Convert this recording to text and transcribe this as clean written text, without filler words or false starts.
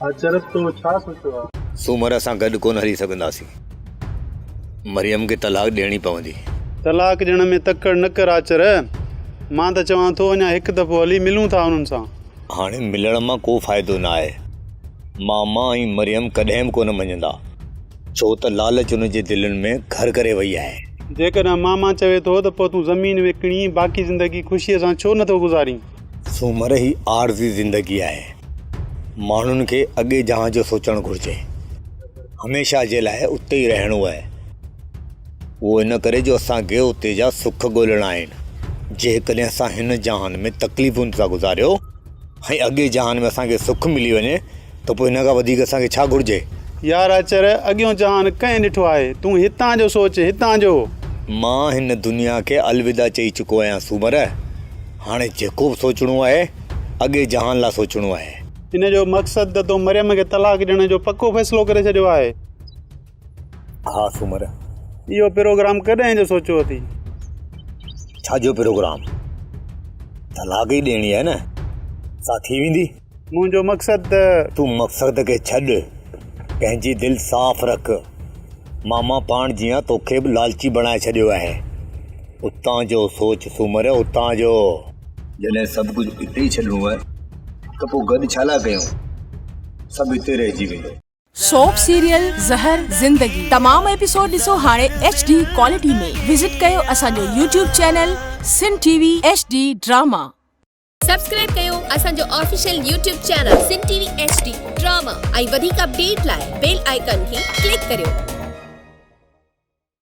अचरत तो छा सोचो आहे? सूमर असां गॾु कोन हली सघंदासीं। मरियम खे तलाक ॾियणी पवंदी। तलाक ॾियण में तकड़ न कर आचर। मां त चवां थो अञा हिकु दफ़ो हली मिलूं था उन्हनि सां। हाणे मिलण मां को फ़ाइदो न आहे। मामा ऐं मरियम कॾहिं बि कोन मञंदा, छो त लालच हुनजे दिलनि में घर करे वई आहे। जेकॾहिं मामा चवे थो त पोइ तूं ज़मीन विकिणी बाक़ी ज़िंदगी ख़ुशीअ सां छो नथो गुज़ारीं? सूमर ही आरज़ी ज़िंदगी आहे। माण्हुनि खे अॻे जहां जो सोचणु घुरिजे। हमेशह जे लाइ उते ई रहणो आहे। उहो इन करे जो असांखे उते जा सुख ॻोल्हणा आहिनि। जेकॾहिं असां हिन जहान में तकलीफ़ुनि सां गुज़ारियो ऐं अॻे जहान में असांखे सुख मिली वञे त पोइ हिन खां वधीक असांखे छा घुरिजे? यार आचर, अॻियों जहान कंहिं ॾिठो आहे? तूं हितां जो सोच, हितां जो। मां हिन दुनिया खे अलविदा चई चुको आहियां सूमर। हाणे जेको बि सोचणो आहे अॻे जहान लाइ सोचणो आहे। हिन जो मक़सदु त तूं मरियम खे तलाक ॾियण जो पको फ़ैसिलो करे छॾियो आहे। हा सूमर। इहो प्रोग्राम कॾहिं जो सोचियो अथई? छा जो प्रोग्राम? तलाक ई ॾियणी आहे न, सा थी वेंदी। मुंहिंजो मक़सदु त तूं मक़सद खे छॾ, पंहिंजी दिलि साफ़ रख। मामा पाण जीअं तोखे बि लालची बणाए छॾियो आहे। उतां जो सोच सूमर, उतां जो। जॾहिं सभु कुझु हिते ई छॾिणो आहे त पोइ गॾु छा लाइ कयूं? सभु हिते रहिजी वेंदो। सोप सीरियल ज़हर ज़िंदगी तमाम एपिसोड ॾिसो हाणे HD क्वालिटी में। विजिट कयो असांजो YouTube चैनल सिन TV HD ड्रामा। सब्सक्राइब कयो असांजो ऑफिशियल YouTube चैनल सिन TV HD ड्रामा ऐं वधीक अपडेट लाइ बेल आइकन खे क्लिक करियो।